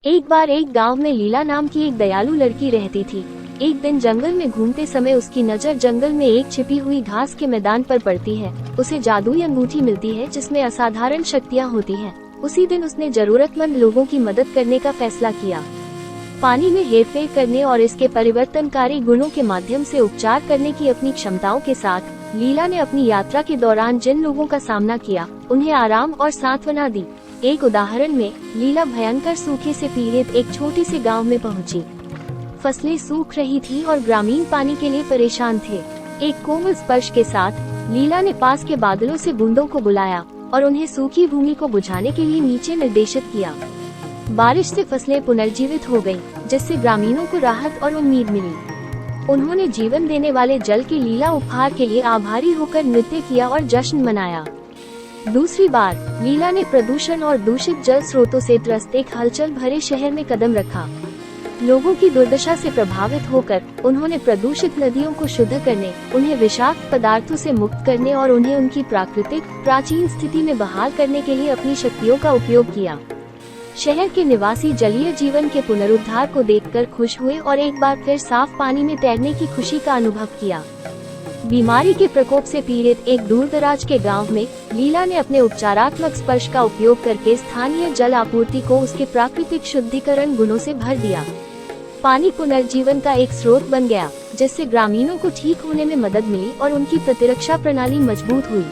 एक बार एक गांव में लीला नाम की एक दयालु लड़की रहती थी। एक दिन जंगल में घूमते समय उसकी नजर जंगल में एक छिपी हुई घास के मैदान पर पड़ती है। उसे जादुई अंगूठी मिलती है जिसमें असाधारण शक्तियां होती हैं। उसी दिन उसने जरूरतमंद लोगों की मदद करने का फैसला किया। पानी में हेरफेर करने और इसके परिवर्तनकारी गुणों के माध्यम से उपचार करने की अपनी क्षमताओं के साथ लीला ने अपनी यात्रा के दौरान जिन लोगों का सामना किया उन्हें आराम और सांत्वना दी। एक उदाहरण में लीला भयंकर सूखे से पीड़ित एक छोटी सी गांव में पहुंची। फसलें सूख रही थी और ग्रामीण पानी के लिए परेशान थे। एक कोमल स्पर्श के साथ लीला ने पास के बादलों से बूंदों को बुलाया और उन्हें सूखी भूमि को बुझाने के लिए नीचे निर्देशित किया। बारिश से फसलें पुनर्जीवित हो गईं, जिससे ग्रामीणों को राहत और उम्मीद मिली। उन्होंने जीवन देने वाले जल के लीला उपहार के लिए आभारी होकर नृत्य किया और जश्न मनाया। दूसरी बार लीला ने प्रदूषण और दूषित जल स्रोतों से त्रस्त एक हलचल भरे शहर में कदम रखा। लोगों की दुर्दशा से प्रभावित होकर उन्होंने प्रदूषित नदियों को शुद्ध करने, उन्हें विषाक्त पदार्थों से मुक्त करने और उन्हें उनकी प्राकृतिक प्राचीन स्थिति में बहाल करने के लिए अपनी शक्तियों का उपयोग किया। शहर के निवासी जलीय जीवन के पुनरुद्धार को देखकर खुश हुए और एक बार फिर साफ पानी में तैरने की खुशी का अनुभव किया। बीमारी के प्रकोप से पीड़ित एक दूरदराज के गांव में लीला ने अपने उपचारात्मक स्पर्श का उपयोग करके स्थानीय जल आपूर्ति को उसके प्राकृतिक शुद्धिकरण गुणों से भर दिया। पानी पुनर्जीवन का एक स्रोत बन गया, जिससे ग्रामीणों को ठीक होने में मदद मिली और उनकी प्रतिरक्षा प्रणाली मजबूत हुई।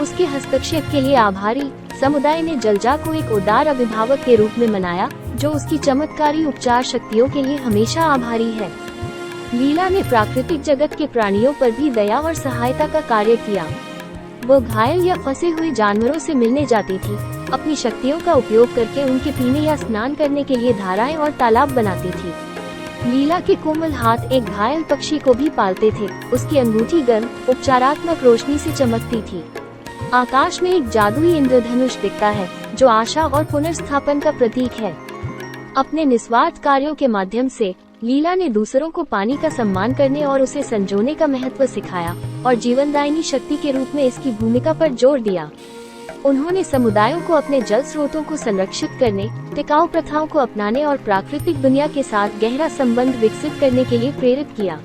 उसके हस्तक्षेप के लिए आभारी समुदाय ने जलजा को एक उदार अभिभावक के रूप में मनाया, जो उसकी चमत्कारी उपचार शक्तियों के लिए हमेशा आभारी है। लीला ने प्राकृतिक जगत के प्राणियों पर भी दया और सहायता का कार्य किया। वो घायल या फंसे हुए जानवरों से मिलने जाती थी, अपनी शक्तियों का उपयोग करके उनके पीने या स्नान करने के लिए धाराएं और तालाब बनाती थी। लीला के कोमल हाथ एक घायल पक्षी को भी पालते थे। उसकी अंगूठी गर्म उपचारात्मक रोशनी से चमकती थी। आकाश में एक जादुई इंद्रधनुष दिखता है, जो आशा और पुनर्स्थापन का प्रतीक है। अपने निस्वार्थ कार्यों के माध्यम से लीला ने दूसरों को पानी का सम्मान करने और उसे संजोने का महत्व सिखाया और जीवनदायिनी शक्ति के रूप में इसकी भूमिका पर जोर दिया। उन्होंने समुदायों को अपने जल स्रोतों को संरक्षित करने, टिकाऊ प्रथाओं को अपनाने और प्राकृतिक दुनिया के साथ गहरा संबंध विकसित करने के लिए प्रेरित किया।